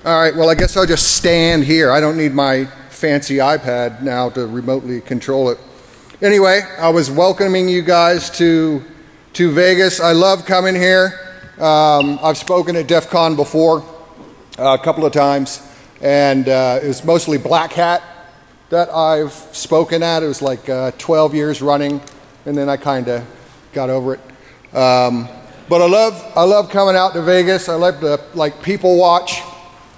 All right, well, I guess I'll just stand here. I don't need my fancy iPad now to remotely control it. Anyway, I was welcoming you guys to Vegas. I love coming here. I've spoken at DEFCON before a couple of times, and it was mostly Black Hat that I've spoken at. It was like 12 years running, and then I kind of got over it. But I love coming out to Vegas. I love to people watch.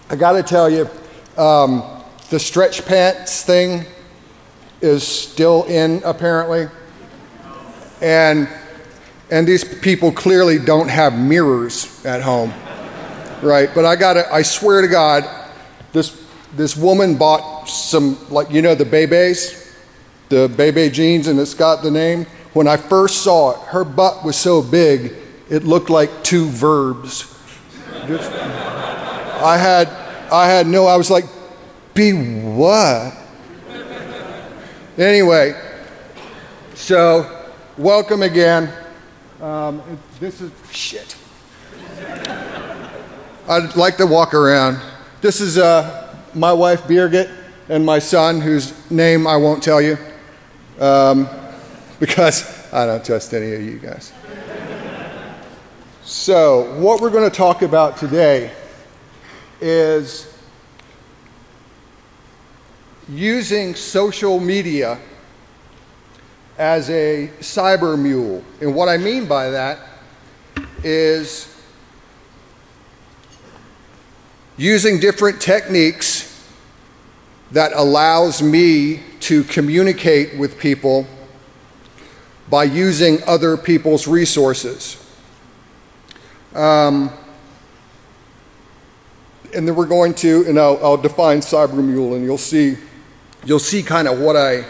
I got to tell you, the stretch pants thing is still in apparently, and these people clearly don't have mirrors at home, right? But I swear to God, this woman bought some, the Bebe jeans, and it's got the name. When I first saw it, her butt was so big, it looked like two verbs. I was like, be what? Anyway, so welcome again. This is shit. I'd like to walk around. This is my wife Birgit and my son, whose name I won't tell you because I don't trust any of you guys. So what we're going to talk about today is using social media as a cyber mule. And what I mean by that is using different techniques that allows me to communicate with people by using other people's resources. And then we're going to, and I'll define cyber mule, and you'll see kind of what I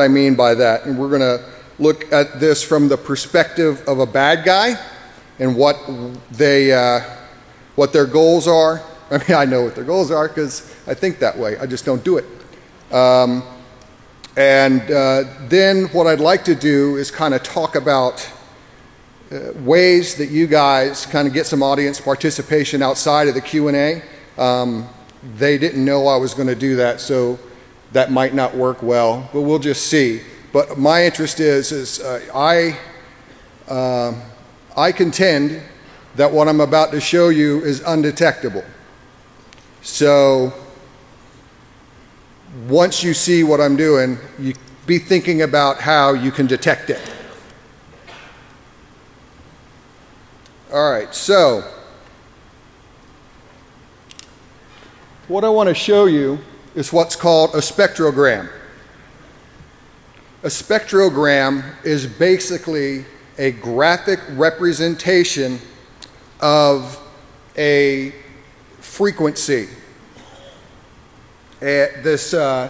mean by that. And we're going to look at this from the perspective of a bad guy and what their goals are. I mean, I know what their goals are because I think that way. I just don't do it. Then what I'd like to do is kind of talk about ways that you guys kind of get some audience participation outside of the Q&A. They didn't know I was going to do that, so that might not work well, but we'll just see. But my interest is I contend that what I'm about to show you is undetectable. So once you see what I'm doing, you be thinking about how you can detect it. All right, so what I want to show you is what's called a spectrogram. A spectrogram is basically a graphic representation of a frequency. The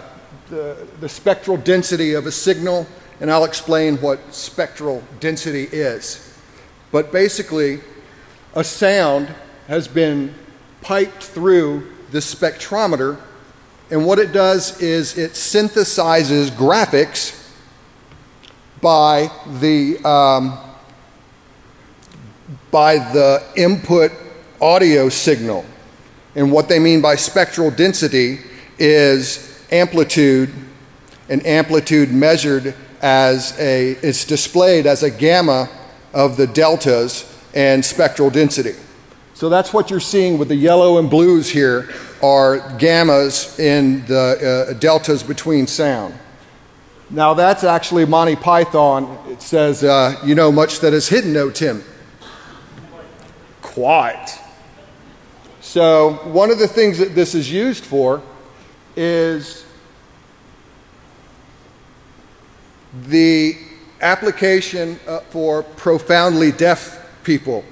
spectral density of a signal, and I'll explain what spectral density is. But basically, a sound has been piped through the spectrometer, and what it does is it synthesizes graphics by the input audio signal. And what they mean by spectral density is amplitude, and amplitude measured as it's displayed as a gamma of the deltas and spectral density. So that's what you're seeing with the yellow and blues here are gammas in the deltas between sound. Now that's actually Monty Python. It says, you know much that is hidden, O Tim. Quite. So one of the things that this is used for is the application for profoundly deaf people.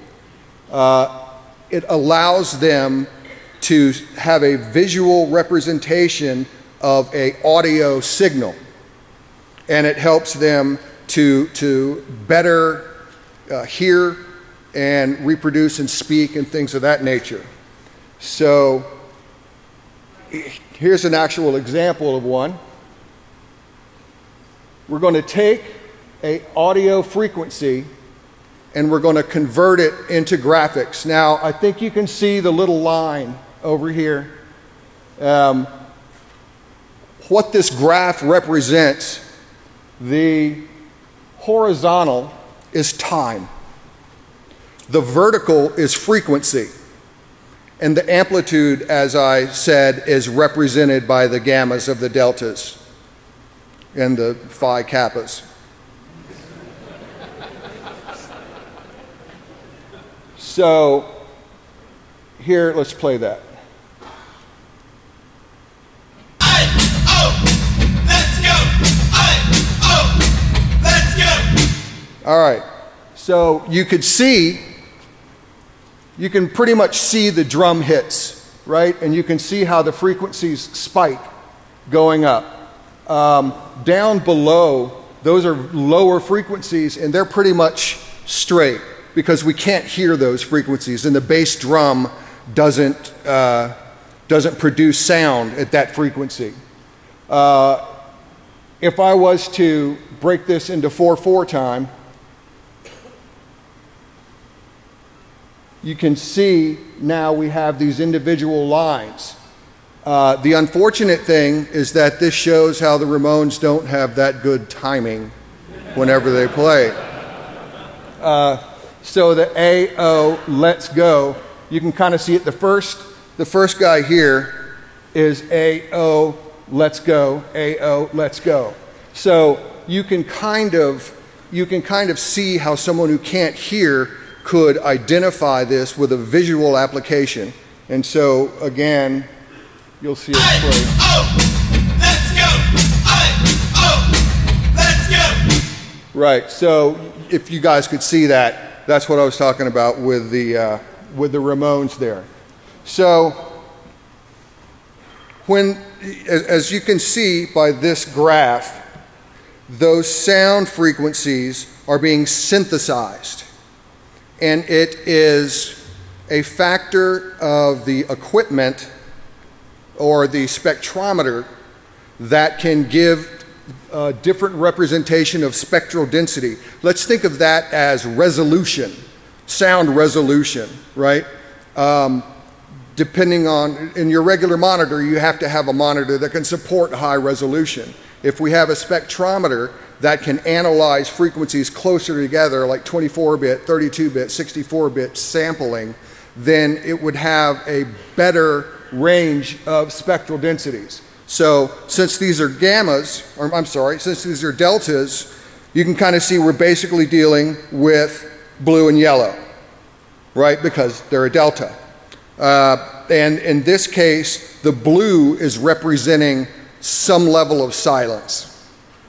It allows them to have a visual representation of an audio signal, and it helps them to better hear and reproduce and speak and things of that nature. So here's an actual example of one. We're going to take an audio frequency and we're going to convert it into graphics. Now, I think you can see the little line over here. What this graph represents, the horizontal is time. The vertical is frequency. And the amplitude, as I said, is represented by the gammas of the deltas and the phi kappas. So here, let's play that. All right, so you can pretty much see the drum hits, right? And you can see how the frequencies spike going up. Down below, those are lower frequencies, and they're pretty much straight because we can't hear those frequencies, and the bass drum doesn't produce sound at that frequency. If I was to break this into 4/4 time, you can see now we have these individual lines. The unfortunate thing is that this shows how the Ramones don't have that good timing whenever they play. So the A-O, let's go, you can kind of see it. The first guy here is A-O, let's go, A-O, let's go. So you can kind of see how someone who can't hear could identify this with a visual application. And so, again, you'll see it play. Let's go! Let's go! Right, so if you guys could see that, that's what I was talking about with the Ramones there. So, as you can see by this graph, those sound frequencies are being synthesized. And it is a factor of the equipment or the spectrometer that can give a different representation of spectral density. Let's think of that as resolution, sound resolution, right? Depending on, in your regular monitor, you have to have a monitor that can support high resolution. If we have a spectrometer that can analyze frequencies closer together, like 24-bit, 32-bit, 64-bit sampling, then it would have a better range of spectral densities. So since these are gammas, or I'm sorry, since these are deltas, you can kind of see we're basically dealing with blue and yellow, right? Because they're a delta. And in this case, the blue is representing some level of silence,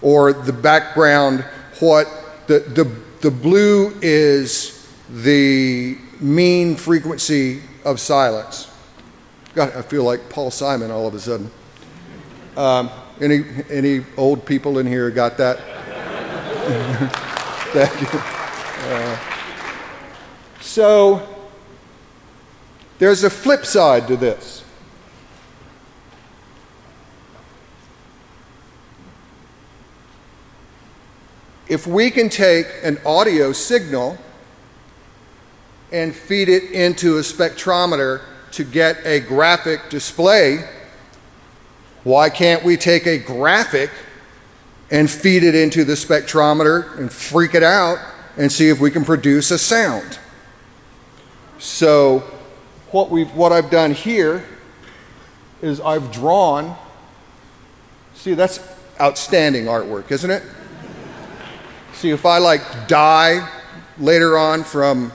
or the background. The blue is the mean frequency of silence. God, I feel like Paul Simon all of a sudden. Any old people in here got that? Thank you. So there's a flip side to this. If we can take an audio signal and feed it into a spectrometer to get a graphic display, why can't we take a graphic and feed it into the spectrometer and freak it out and see if we can produce a sound? So what I've done here is I've drawn, see, that's outstanding artwork, isn't it? See, if I die later on from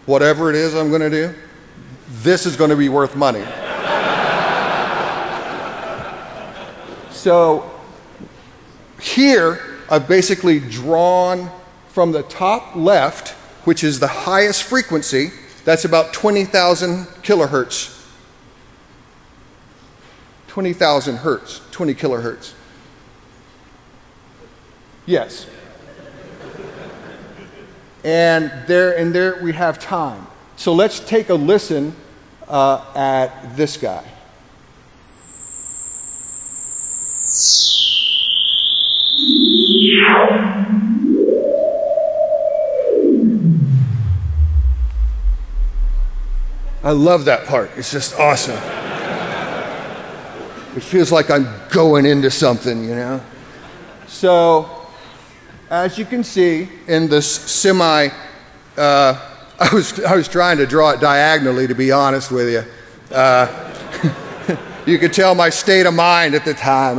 whatever it is I'm going to do, this is going to be worth money. So here I've basically drawn from the top left, which is the highest frequency. That's about 20,000 kilohertz. 20,000 hertz, 20 kilohertz. Yes. And there we have time. So let's take a listen at this guy. I love that part. It's just awesome. It feels like I'm going into something, you know? So, as you can see in this semi, I was trying to draw it diagonally, to be honest with you. You could tell my state of mind at the time.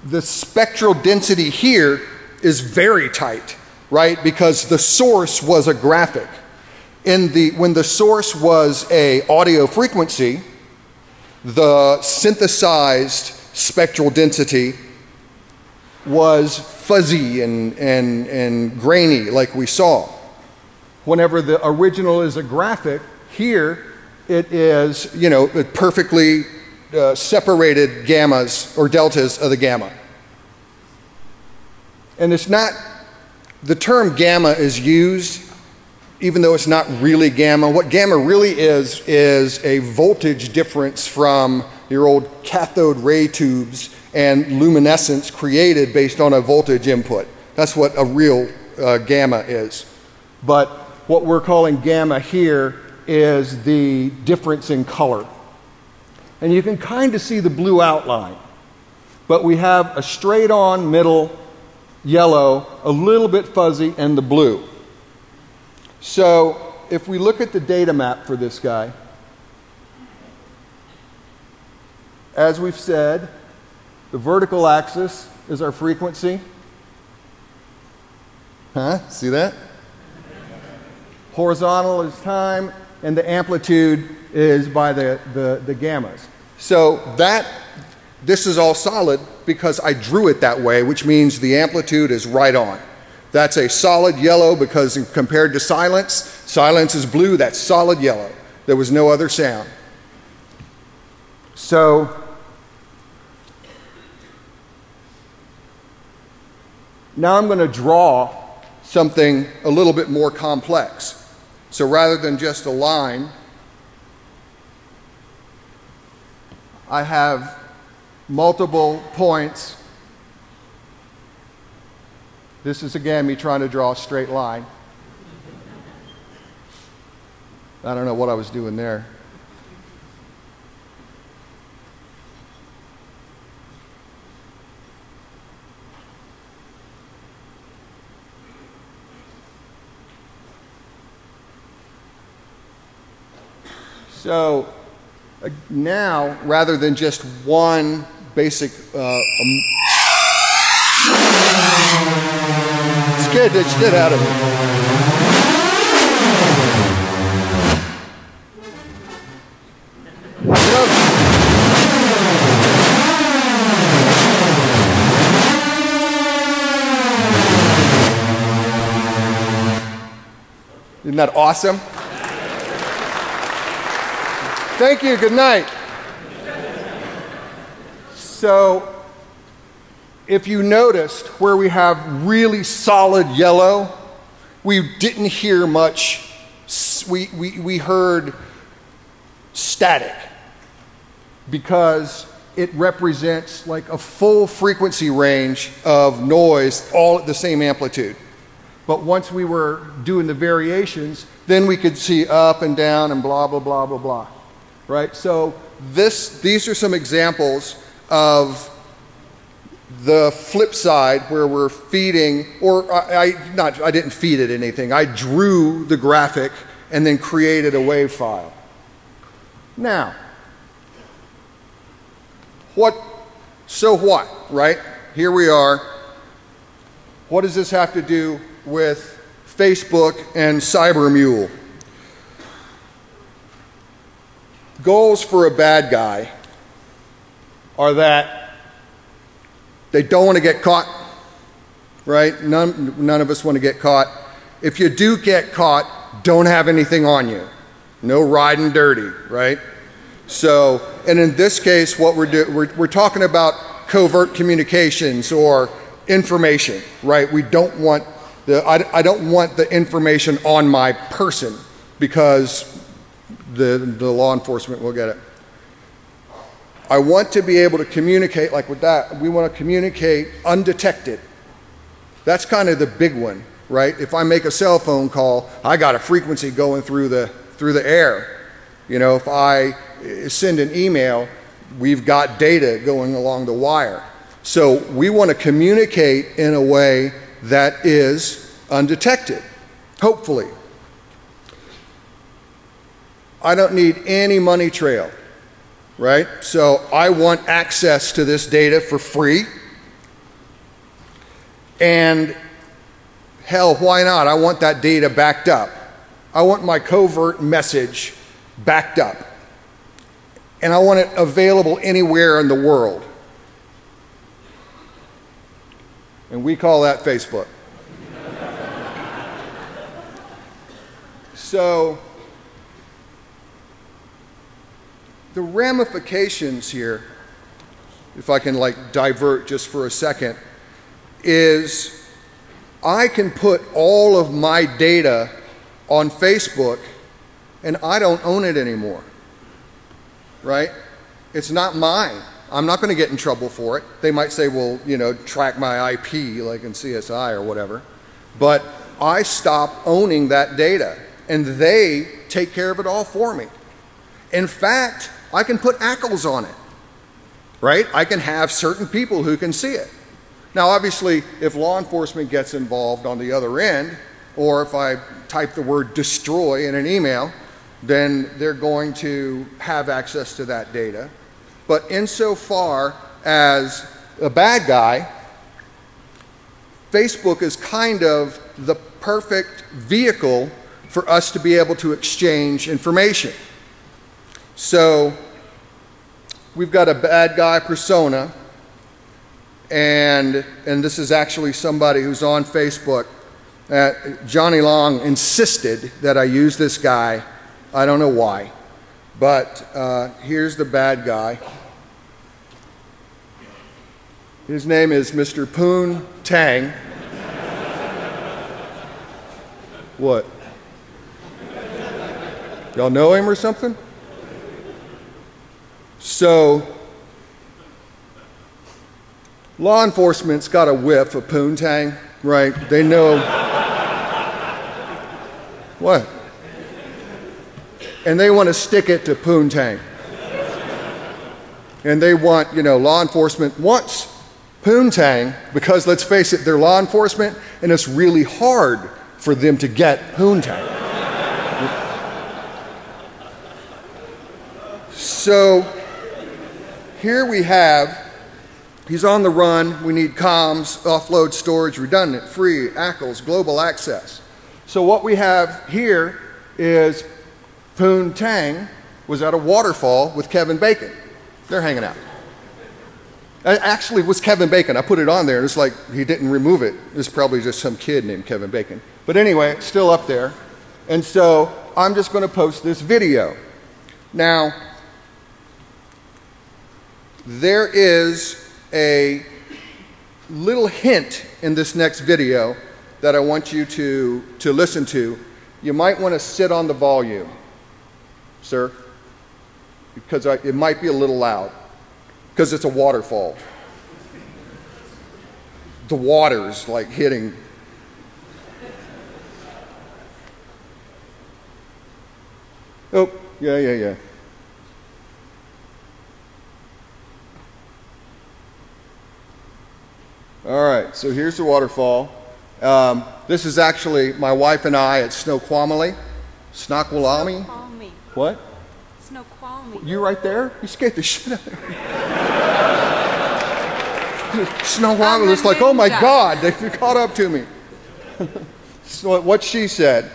The spectral density here is very tight, right? Because the source was a graphic. When the source was a audio frequency, the synthesized spectral density was fuzzy and grainy, like we saw. Whenever the original is a graphic, here it is, you know, perfectly separated gammas or deltas of the gamma. And it's not, the term gamma is used even though it's not really gamma. What gamma really is a voltage difference from your old cathode ray tubes and luminescence created based on a voltage input. That's what a real gamma is. But what we're calling gamma here is the difference in color. And you can kind of see the blue outline. But we have a straight on middle yellow, a little bit fuzzy, and the blue. So if we look at the data map for this guy, as we've said, the vertical axis is our frequency. See that? Horizontal is time, and the amplitude is by the gammas. So this is all solid because I drew it that way, which means the amplitude is right on. That's a solid yellow because compared to silence, silence is blue, that's solid yellow. There was no other sound. So now I'm going to draw something a little bit more complex. So rather than just a line, I have multiple points. This is again me trying to draw a straight line. I don't know what I was doing there. So now, rather than just one basic scared the shit out of me. Isn't that awesome? Thank you, good night. So, if you noticed where we have really solid yellow, we didn't hear much, we heard static because it represents like a full frequency range of noise all at the same amplitude. But once we were doing the variations, then we could see up and down and blah, blah, blah, blah, blah. Right? So these are some examples of the flip side where we're feeding, or I didn't feed it anything. I drew the graphic and then created a wave file. Now, so what, right? Here we are. What does this have to do with Facebook and Mule? Goals for a bad guy are that they don't want to get caught, right? None of us want to get caught. If you do get caught, don't have anything on you. No riding dirty, right? So, and in this case, what we're talking about covert communications or information, right? We don't want I don't want the information on my person because the law enforcement will get it. I want to be able to communicate like with that. We want to communicate undetected. That's kind of the big one. right? If I make a cell phone call, I got a frequency going through the air. You know, if I send an email, we've got data going along the wire. So we want to communicate in a way that is undetected, hopefully. I don't need any money trail, right? So I want access to this data for free. And hell, why not? I want that data backed up. I want my covert message backed up. And I want it available anywhere in the world. And we call that Facebook. So the ramifications here, if I can like divert just for a second, is I can put all of my data on Facebook and I don't own it anymore, right? It's not mine. I'm not going to get in trouble for it. They might say, well, you know, track my IP like in CSI or whatever. But I stop owning that data and they take care of it all for me. In fact, I can put ACLs on it, right? I can have certain people who can see it. Now, obviously, if law enforcement gets involved on the other end, or if I type the word destroy in an email, then they're going to have access to that data. But insofar as a bad guy, Facebook is kind of the perfect vehicle for us to be able to exchange information. So we've got a bad guy persona, and this is actually somebody who's on Facebook. Johnny Long insisted that I use this guy. I don't know why, but here's the bad guy. His name is Mr. Poon Tang. What? Y'all know him or something? So, law enforcement's got a whiff of poontang, right? They know. What? And they want to stick it to poontang. And they want, you know, law enforcement wants poontang because, let's face it, they're law enforcement and it's really hard for them to get poontang. So, here we have, he's on the run, we need comms, offload storage, redundant, free, ACLs, global access. So what we have here is Poontang was at a waterfall with Kevin Bacon. They're hanging out. It actually was Kevin Bacon. I put it on there, and it's like he didn't remove it. It's probably just some kid named Kevin Bacon. But anyway, it's still up there. And so I'm just going to post this video. Now, there is a little hint in this next video that I want you to listen to. You might want to sit on the volume, sir, because it might be a little loud, because it's a waterfall. The water's like hitting. Oh, yeah. All right, so here's the waterfall. This is actually my wife and I at Snoqualmie. Snoqualmie? What? Snoqualmie. You right there? You scared the shit out of me. Snoqualmie was like, oh my God, they caught up to me. So what she said.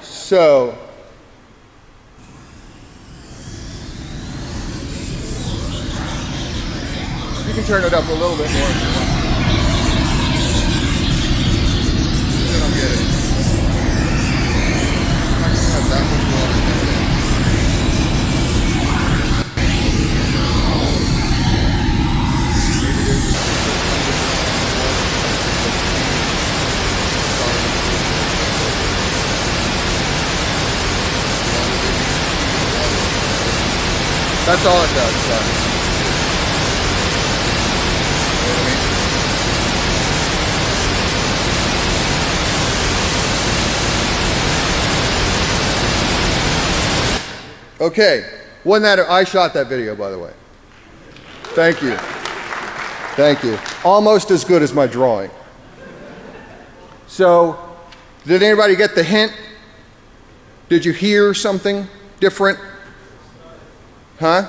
So, you can turn it up a little bit more if you want. Then I'll get it. I'm not going to have that much water. That's all it does, sorry. Okay, wasn't that, I shot that video, by the way. Thank you. Thank you. Almost as good as my drawing. So, did anybody get the hint? Did you hear something different? Huh?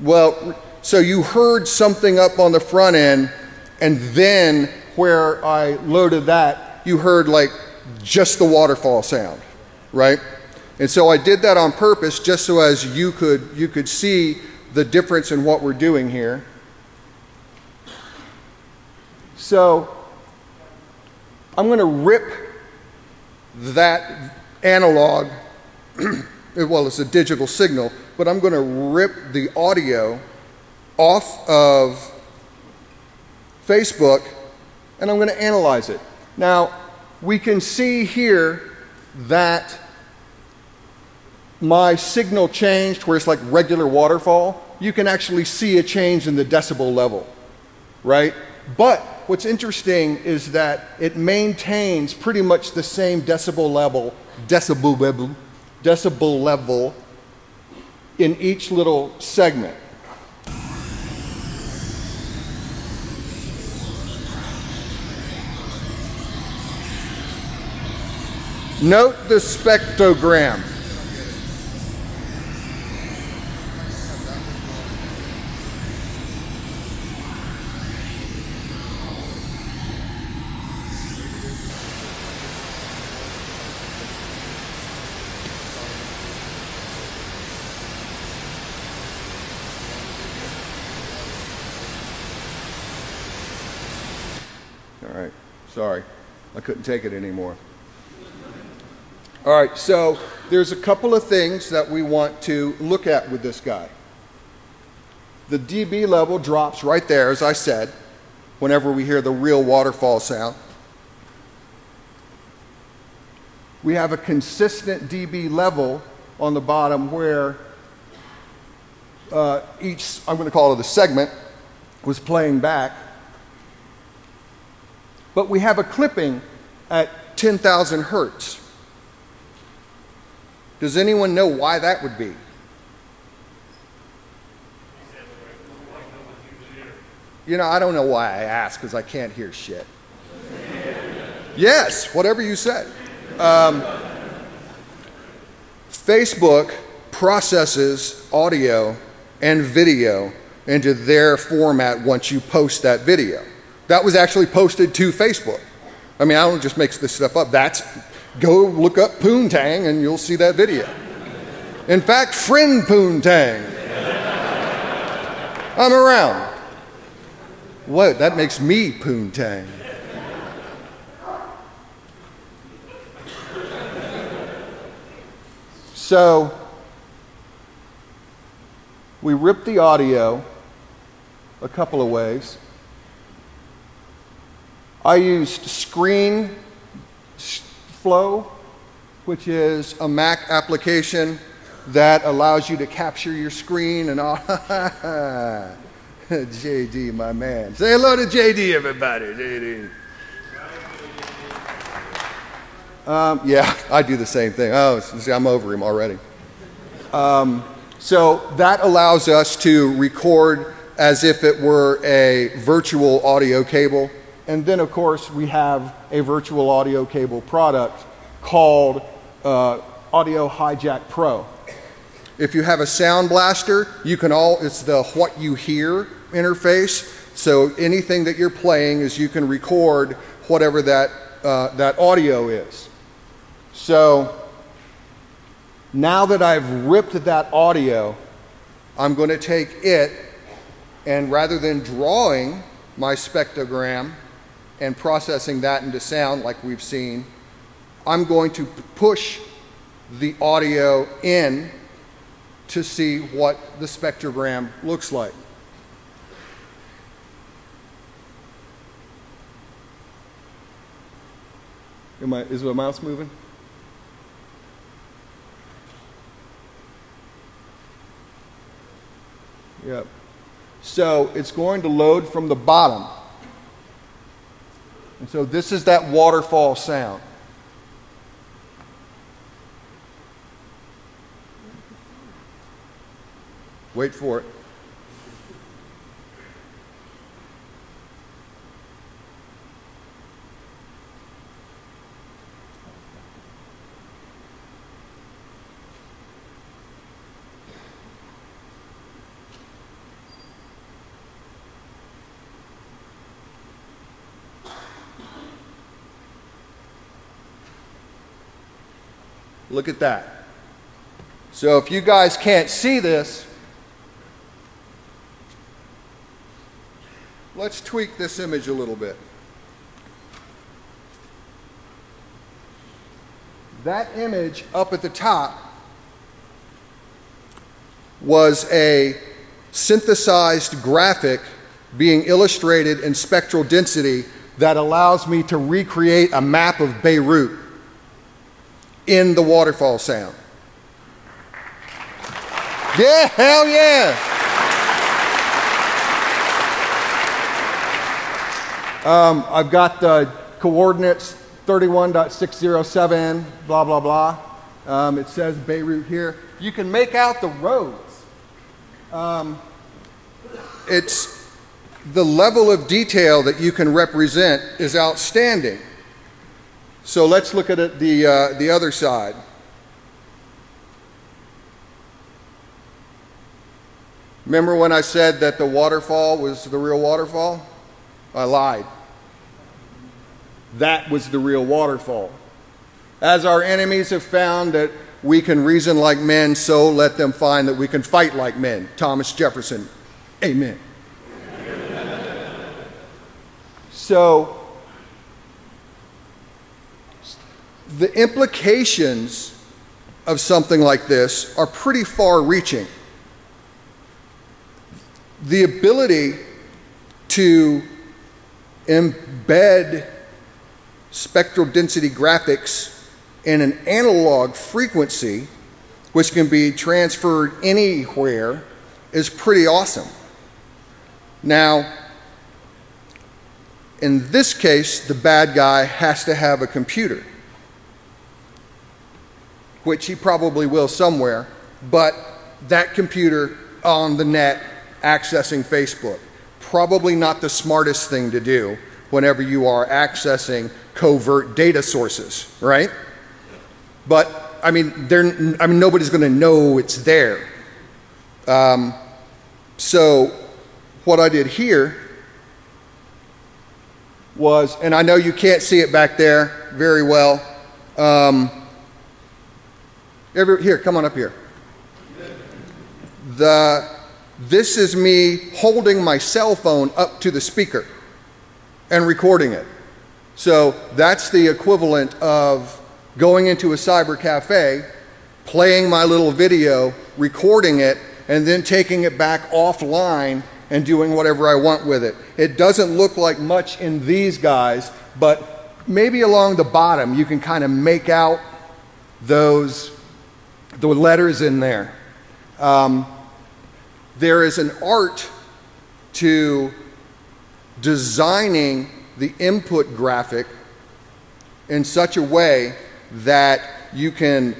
Well, so you heard something up on the front end, and then where I loaded that, you heard like just the waterfall sound, right? And so I did that on purpose just so as you could see the difference in what we're doing here. So I'm going to rip that analog, well, it's a digital signal, but I'm going to rip the audio off of Facebook, and I'm going to analyze it. Now, we can see here that my signal changed where it's like regular waterfall. You can actually see a change in the decibel level, right? But what's interesting is that it maintains pretty much the same decibel level in each little segment. Note the spectrogram. All right, sorry, I couldn't take it anymore. All right, so there's a couple of things that we want to look at with this guy. The dB level drops right there, as I said, whenever we hear the real waterfall sound. We have a consistent dB level on the bottom where each, I'm going to call it a segment, was playing back. But we have a clipping at 10,000 hertz. Does anyone know why that would be? You know, I don't know why I asked, because I can't hear shit. Yes, whatever you said. Facebook processes audio and video into their format once you post that video. That was actually posted to Facebook. I mean, I don't just make this stuff up. Go look up Poontang and you'll see that video. In fact, friend Poontang. I'm around. What? That makes me Poontang. So, we ripped the audio a couple of ways. I used Screen Flow, which is a Mac application that allows you to capture your screen and all. JD, my man. Say hello to JD, everybody. JD. Yeah, I do the same thing. Oh, see, I'm over him already. So that allows us to record as if it were a virtual audio cable. And then, of course, we have a virtual audio cable product called Audio Hijack Pro. If you have a Sound Blaster, it's the What You Hear interface. So anything that you're playing is you can record whatever that audio is. So now that I've ripped that audio, I'm going to take it, and rather than drawing my spectrogram and processing that into sound like we've seen, I'm going to push the audio in to see what the spectrogram looks like. Is my mouse moving? Yep. So it's going to load from the bottom. And so this is that waterfall sound. Wait for it. Look at that. So if you guys can't see this, let's tweak this image a little bit. That image up at the top was a synthesized graphic being illustrated in spectral density that allows me to recreate a map of Beirut in the waterfall sound. Yeah, hell yeah! I've got the coordinates 31.607, blah, blah, blah. It says Beirut here. You can make out the roads. It's the level of detail that you can represent is outstanding. So let's look at it the other side. Remember when I said that the waterfall was the real waterfall? I lied. That was the real waterfall. As our enemies have found that we can reason like men, so let them find that we can fight like men. Thomas Jefferson. Amen. So, the implications of something like this are pretty far-reaching. The ability to embed spectral density graphics in an analog frequency, which can be transferred anywhere, is pretty awesome. Now, in this case, the bad guy has to have a computer, which he probably will somewhere, but that computer on the net accessing Facebook, probably not the smartest thing to do whenever you are accessing covert data sources, right? But I mean, nobody's going to know it's there. So what I did here was, and I know you can't see it back there very well. Here, come on up here. This is me holding my cell phone up to the speaker and recording it. So that's the equivalent of going into a cyber cafe, playing my little video, recording it, and then taking it back offline and doing whatever I want with it. It doesn't look like much in these guys, but maybe along the bottom you can kind of make out the letters in there. There is an art to designing the input graphic in such a way that you can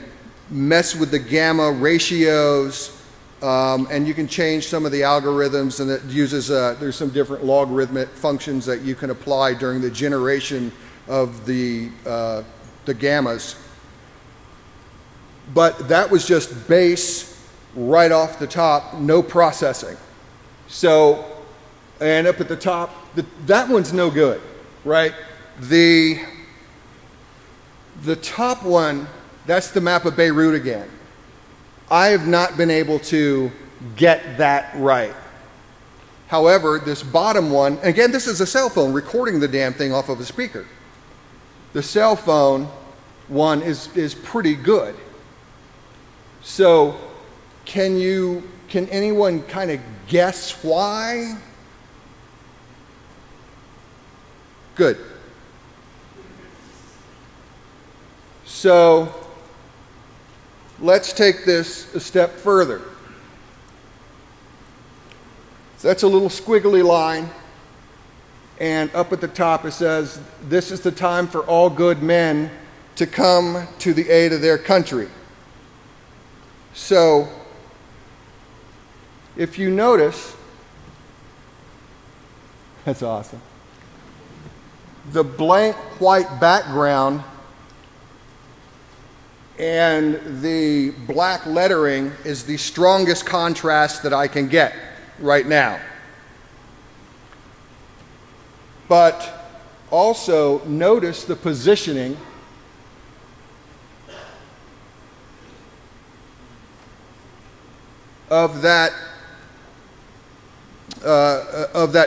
mess with the gamma ratios, and you can change some of the algorithms, and it uses there's some different logarithmic functions that you can apply during the generation of the gammas. But that was just base right off the top, no processing. So, and up at the top, that one's no good, right? The top one, that's the map of Beirut again. I have not been able to get that right. However, this bottom one, again, this is a cell phone recording the damn thing off of a speaker. The cell phone one is pretty good. So, can anyone kind of guess why? Good. So, let's take this a step further. So that's a little squiggly line, and up at the top it says, "This is the time for all good men to come to the aid of their country." So, if you notice, that's awesome. The blank white background and the black lettering is the strongest contrast that I can get right now. But also notice the positioning of that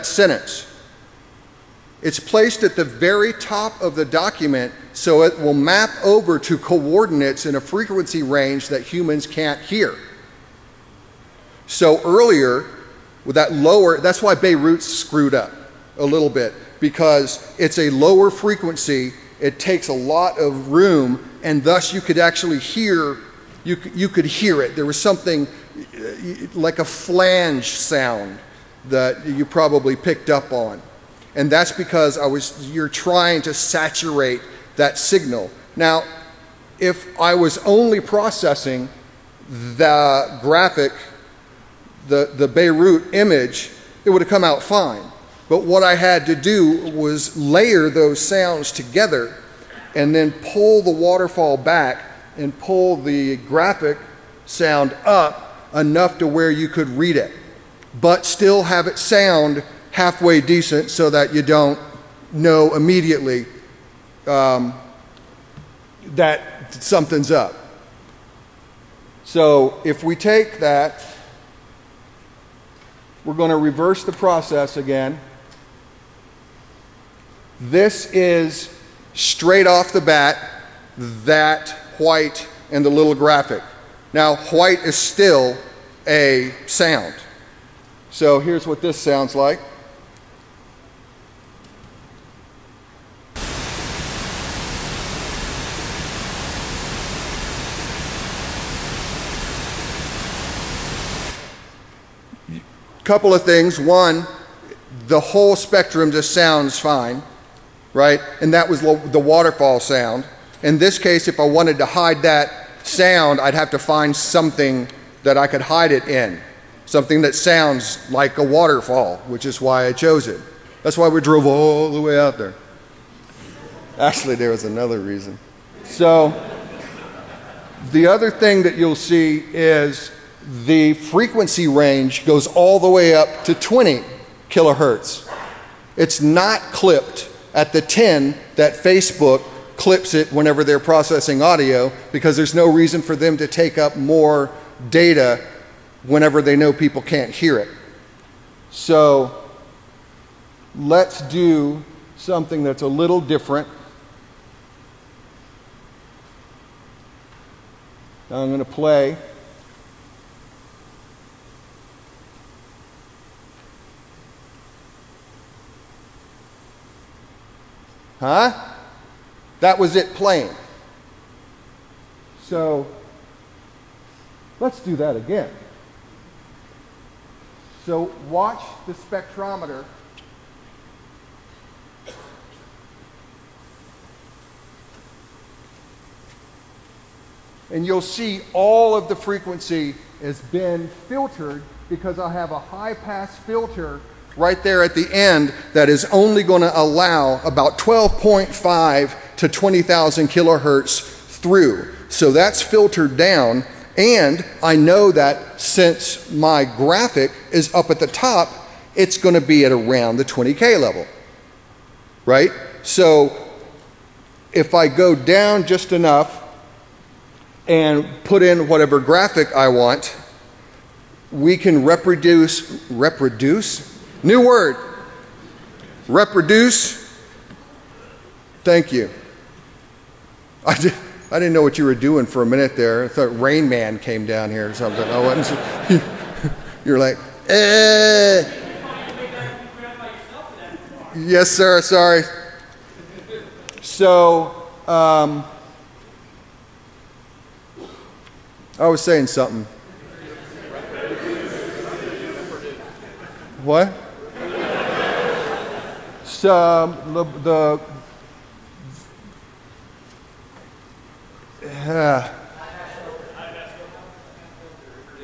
sentence. It's placed at the very top of the document, so it will map over to coordinates in a frequency range that humans can't hear. So earlier, with that lower, that's why Beirut's screwed up a little bit, because it's a lower frequency, it takes a lot of room, and thus you could actually hear, you could hear it. There was something like a flange sound that you probably picked up on. And that's because you're trying to saturate that signal. Now, if I was only processing the graphic, the Beirut image, it would have come out fine. But what I had to do was layer those sounds together and then pull the waterfall back and pull the graphic sound up enough to where you could read it, but still have it sound halfway decent so that you don't know immediately that something's up. So if we take that, we're going to reverse the process again. This is straight off the bat that white and the little graphic. Now white is still a sound. So here's what this sounds like. Couple of things. One, the whole spectrum just sounds fine, right? And that was the waterfall sound. In this case, if I wanted to hide that sound, I'd have to find something that I could hide it in. Something that sounds like a waterfall, which is why I chose it. That's why we drove all the way out there. Actually, there was another reason. So, the other thing that you'll see is the frequency range goes all the way up to 20 kilohertz. It's not clipped at the 10 that Facebook clips it whenever they're processing audio, because there's no reason for them to take up more data whenever they know people can't hear it. So let's do something that's a little different. Now I'm going to play. Huh? That was it playing. So let's do that again. So watch the spectrometer. And you'll see all of the frequency has been filtered because I have a high pass filter right there at the end that is only going to allow about 12.5 to 20,000 kilohertz through. So that's filtered down, and I know that since my graphic is up at the top, it's going to be at around the 20K level, right? So if I go down just enough and put in whatever graphic I want, we can reproduce, new word, reproduce. Thank you. I didn't know what you were doing for a minute there. I thought Rain Man came down here or something. You're like, Yes, sir, sorry. So, I was saying something. What? So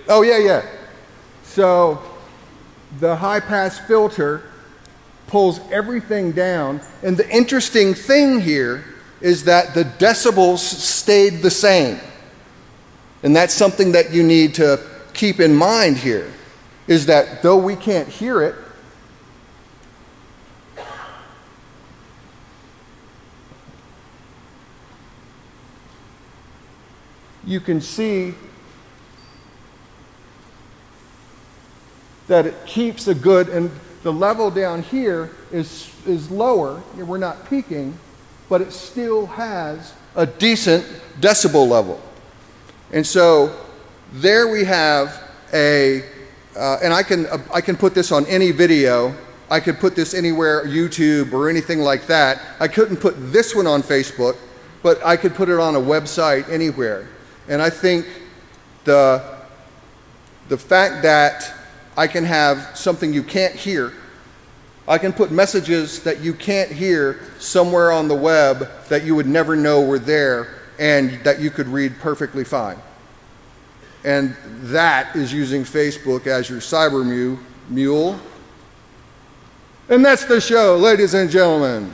oh yeah. So the high-pass filter pulls everything down, and the interesting thing here is that the decibels stayed the same. And that's something that you need to keep in mind here, is that though we can't hear it, you can see that it keeps a good, and the level down here is lower, we're not peaking, but it still has a decent decibel level. And so there we have a, and I can put this on any video, I could put this anywhere, YouTube or anything like that. I couldn't put this one on Facebook, but I could put it on a website anywhere. And I think the fact that I can have something you can't hear, I can put messages that you can't hear somewhere on the web that you would never know were there and that you could read perfectly fine. And that is using Facebook as your cyber mule. And that's the show, ladies and gentlemen.